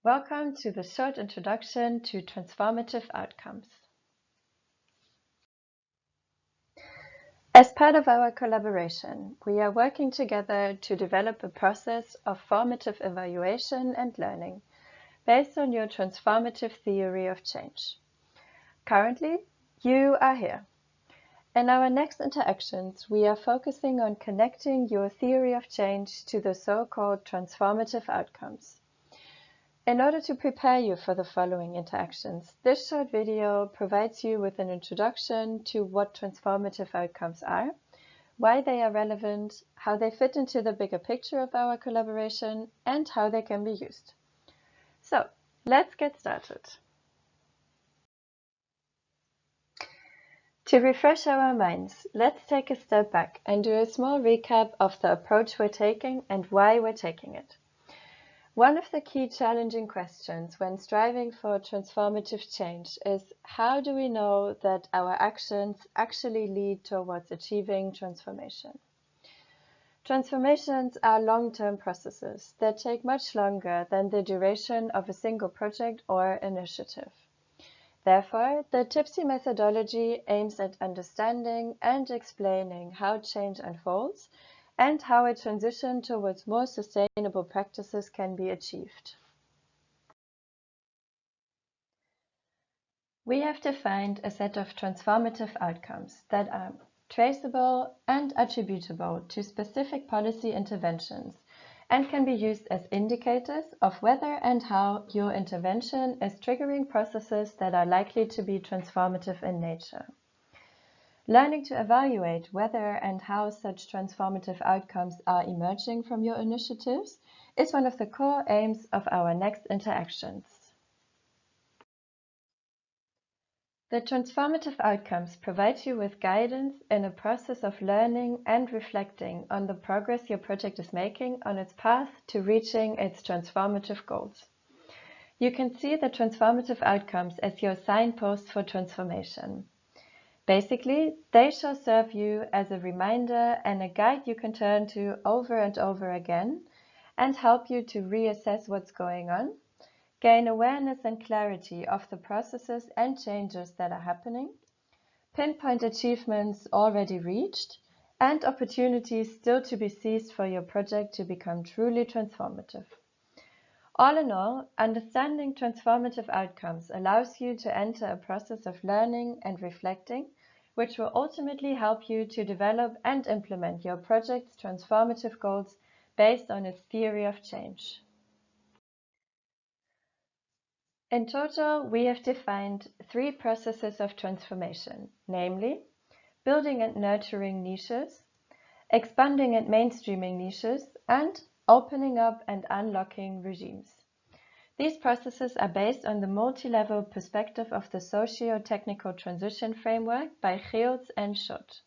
Welcome to the short introduction to Transformative Outcomes. As part of our collaboration, we are working together to develop a process of formative evaluation and learning based on your Transformative Theory of Change. Currently, you are here. In our next interactions, we are focusing on connecting your theory of change to the so-called transformative outcomes. In order to prepare you for the following interactions, this short video provides you with an introduction to what transformative outcomes are, why they are relevant, how they fit into the bigger picture of our collaboration, and how they can be used. So, let's get started. To refresh our minds, let's take a step back and do a small recap of the approach we're taking and why we're taking it. One of the key challenging questions when striving for transformative change is how do we know that our actions actually lead towards achieving transformation? Transformations are long-term processes that take much longer than the duration of a single project or initiative. Therefore, the TIPC methodology aims at understanding and explaining how change unfolds and how a transition towards more sustainable practices can be achieved. We have defined a set of transformative outcomes that are traceable and attributable to specific policy interventions and can be used as indicators of whether and how your intervention is triggering processes that are likely to be transformative in nature. Learning to evaluate whether and how such transformative outcomes are emerging from your initiatives is one of the core aims of our next interactions. The transformative outcomes provide you with guidance in a process of learning and reflecting on the progress your project is making on its path to reaching its transformative goals. You can see the transformative outcomes as your signposts for transformation. Basically, they shall serve you as a reminder and a guide you can turn to over and over again and help you to reassess what's going on, gain awareness and clarity of the processes and changes that are happening, pinpoint achievements already reached, and opportunities still to be seized for your project to become truly transformative. All in all, understanding transformative outcomes allows you to enter a process of learning and reflecting, which will ultimately help you to develop and implement your project's transformative goals based on its theory of change. In total, we have defined 3 processes of transformation, namely building and nurturing niches, expanding and mainstreaming niches, and opening up and unlocking regimes. These processes are based on the multi-level perspective of the socio-technical transition framework by Geertz and Schott.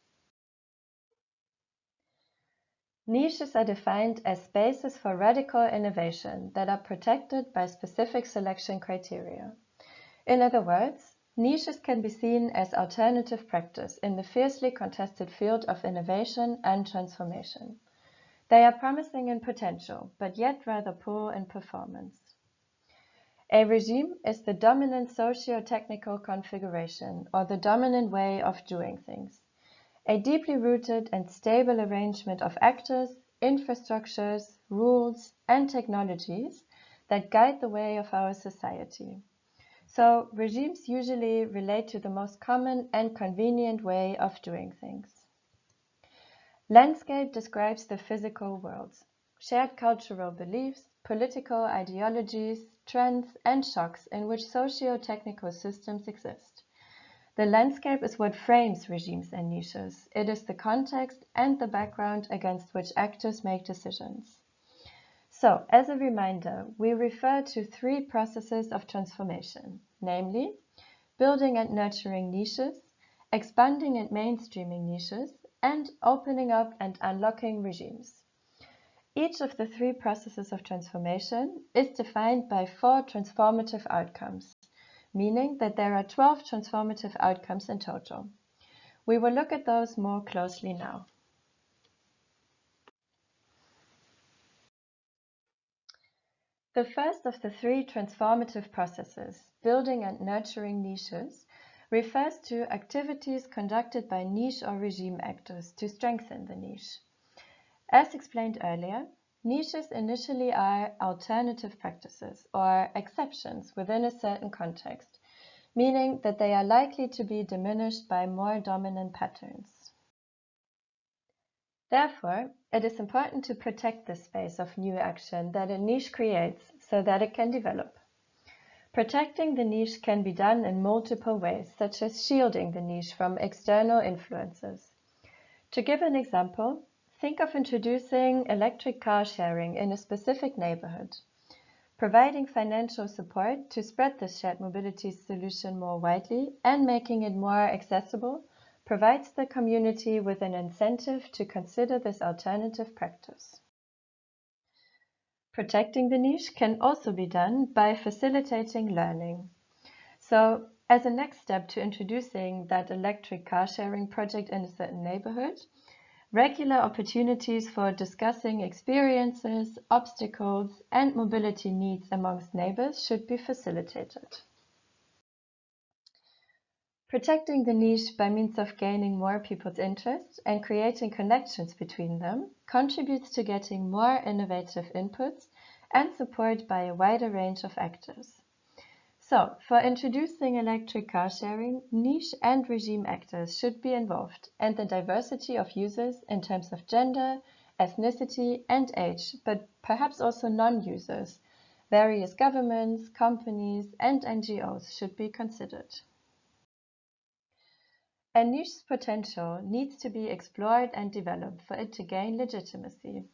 Niches are defined as spaces for radical innovation that are protected by specific selection criteria. In other words, niches can be seen as alternative practice in the fiercely contested field of innovation and transformation. They are promising in potential, but yet rather poor in performance. A regime is the dominant socio-technical configuration or the dominant way of doing things. A deeply rooted and stable arrangement of actors, infrastructures, rules, and technologies that guide the way of our society. So, regimes usually relate to the most common and convenient way of doing things. Landscape describes the physical world, shared cultural beliefs, political ideologies, trends, and shocks in which socio-technical systems exist. The landscape is what frames regimes and niches. It is the context and the background against which actors make decisions. So, as a reminder, we refer to 3 processes of transformation, namely building and nurturing niches, expanding and mainstreaming niches, and opening up and unlocking regimes. Each of the 3 processes of transformation is defined by 4 transformative outcomes, meaning that there are 12 transformative outcomes in total. We will look at those more closely now. The first of the three transformative processes, building and nurturing niches, refers to activities conducted by niche or regime actors to strengthen the niche. As explained earlier, niches initially are alternative practices or exceptions within a certain context, meaning that they are likely to be diminished by more dominant patterns. Therefore, it is important to protect the space of new action that a niche creates so that it can develop. Protecting the niche can be done in multiple ways, such as shielding the niche from external influences. To give an example, think of introducing electric car sharing in a specific neighborhood. Providing financial support to spread the shared mobility solution more widely and making it more accessible provides the community with an incentive to consider this alternative practice. Protecting the niche can also be done by facilitating learning. So, as a next step to introducing that electric car sharing project in a certain neighborhood, regular opportunities for discussing experiences, obstacles, and mobility needs amongst neighbors should be facilitated. Protecting the niche by means of gaining more people's interest and creating connections between them contributes to getting more innovative inputs and support by a wider range of actors. So, for introducing electric car sharing, niche and regime actors should be involved, and the diversity of users in terms of gender, ethnicity, and age, but perhaps also non-users, various governments, companies, and NGOs should be considered. A niche's potential needs to be explored and developed for it to gain legitimacy,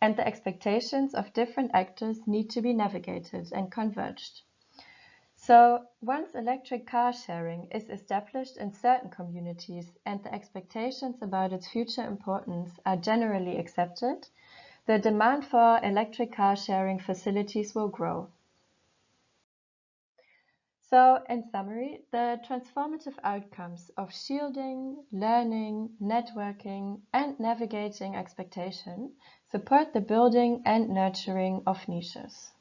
and the expectations of different actors need to be navigated and converged. So, once electric car sharing is established in certain communities and the expectations about its future importance are generally accepted, the demand for electric car sharing facilities will grow. So, in summary, the transformative outcomes of shielding, learning, networking, and navigating expectation support the building and nurturing of niches.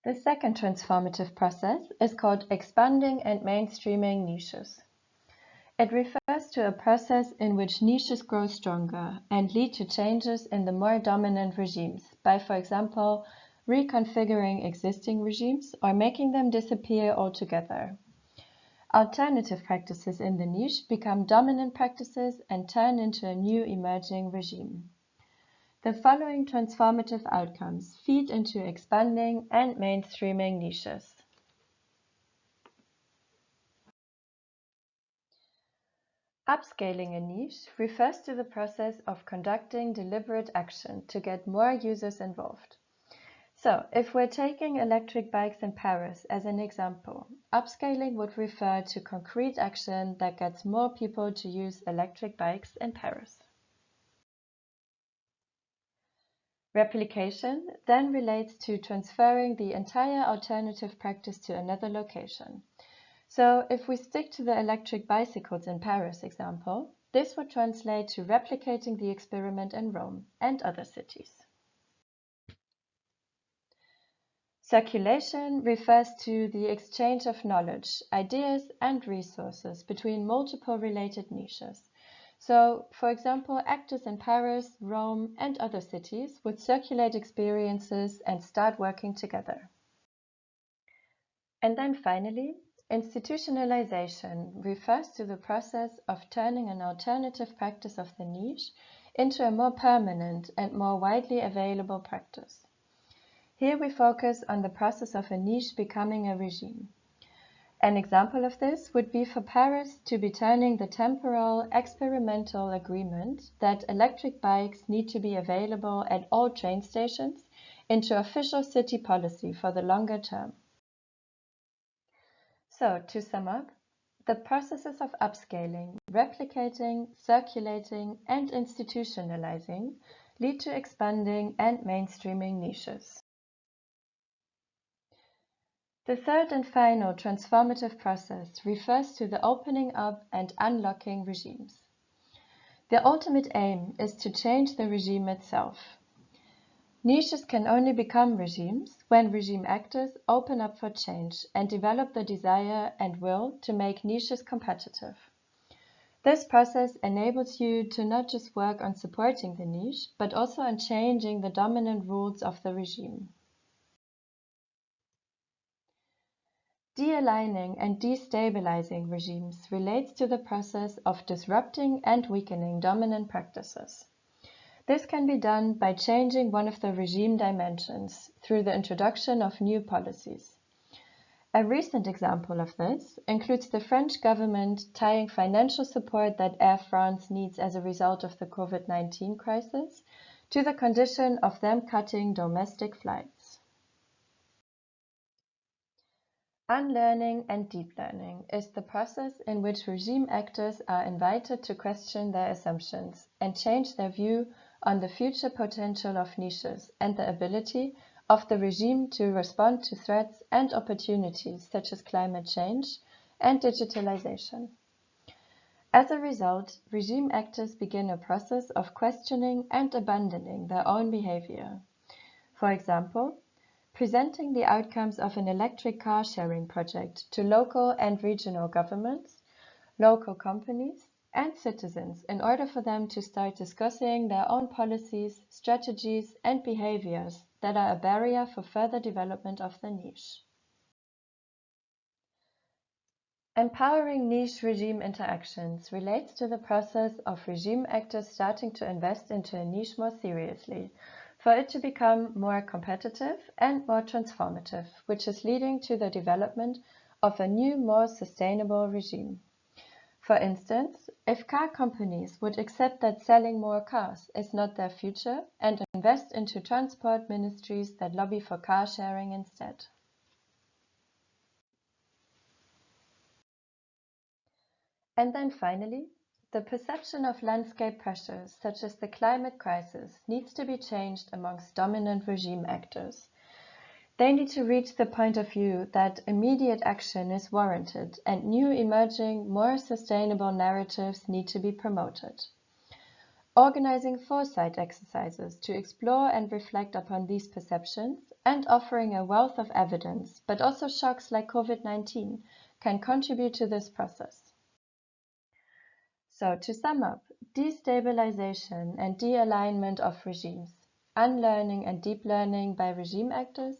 The second transformative process is called expanding and mainstreaming niches. It refers to a process in which niches grow stronger and lead to changes in the more dominant regimes by, for example, reconfiguring existing regimes or making them disappear altogether. Alternative practices in the niche become dominant practices and turn into a new emerging regime. The following transformative outcomes feed into expanding and mainstreaming niches. Upscaling a niche refers to the process of conducting deliberate action to get more users involved. So, if we're taking electric bikes in Paris as an example, upscaling would refer to concrete action that gets more people to use electric bikes in Paris. Replication then relates to transferring the entire alternative practice to another location. So if we stick to the electric bicycles in Paris example, this would translate to replicating the experiment in Rome and other cities. Circulation refers to the exchange of knowledge, ideas, and resources between multiple related niches. So, for example, actors in Paris, Rome, and other cities would circulate experiences and start working together. And then finally, institutionalization refers to the process of turning an alternative practice of the niche into a more permanent and more widely available practice. Here we focus on the process of a niche becoming a regime. An example of this would be for Paris to be turning the temporal experimental agreement that electric bikes need to be available at all train stations into official city policy for the longer term. So, to sum up, the processes of upscaling, replicating, circulating, and institutionalizing lead to expanding and mainstreaming niches. The third and final transformative process refers to the opening up and unlocking regimes. The ultimate aim is to change the regime itself. Niches can only become regimes when regime actors open up for change and develop the desire and will to make niches competitive. This process enables you to not just work on supporting the niche, but also on changing the dominant rules of the regime. De-aligning and destabilizing regimes relates to the process of disrupting and weakening dominant practices. This can be done by changing one of the regime dimensions through the introduction of new policies. A recent example of this includes the French government tying financial support that Air France needs as a result of the COVID-19 crisis to the condition of them cutting domestic flights. Unlearning and deep learning is the process in which regime actors are invited to question their assumptions and change their view on the future potential of niches and the ability of the regime to respond to threats and opportunities such as climate change and digitalization. As a result, regime actors begin a process of questioning and abandoning their own behavior. For example, presenting the outcomes of an electric car sharing project to local and regional governments, local companies, and citizens in order for them to start discussing their own policies, strategies, and behaviors that are a barrier for further development of the niche. Empowering niche regime interactions relates to the process of regime actors starting to invest into a niche more seriously, for it to become more competitive and more transformative, which is leading to the development of a new, more sustainable regime. For instance, if car companies would accept that selling more cars is not their future and invest into transport ministries that lobby for car sharing instead. And then finally, the perception of landscape pressures, such as the climate crisis, needs to be changed amongst dominant regime actors. They need to reach the point of view that immediate action is warranted and new emerging, more sustainable narratives need to be promoted. Organizing foresight exercises to explore and reflect upon these perceptions and offering a wealth of evidence, but also shocks like COVID-19, can contribute to this process. So, to sum up, destabilization and de-alignment of regimes, unlearning and deep learning by regime actors,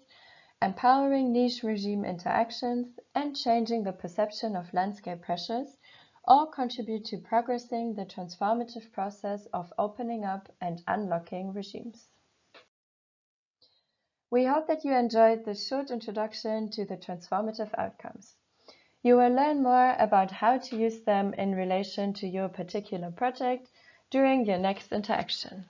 empowering niche regime interactions, and changing the perception of landscape pressures all contribute to progressing the transformative process of opening up and unlocking regimes. We hope that you enjoyed this short introduction to the transformative outcomes. You will learn more about how to use them in relation to your particular project during your next interaction.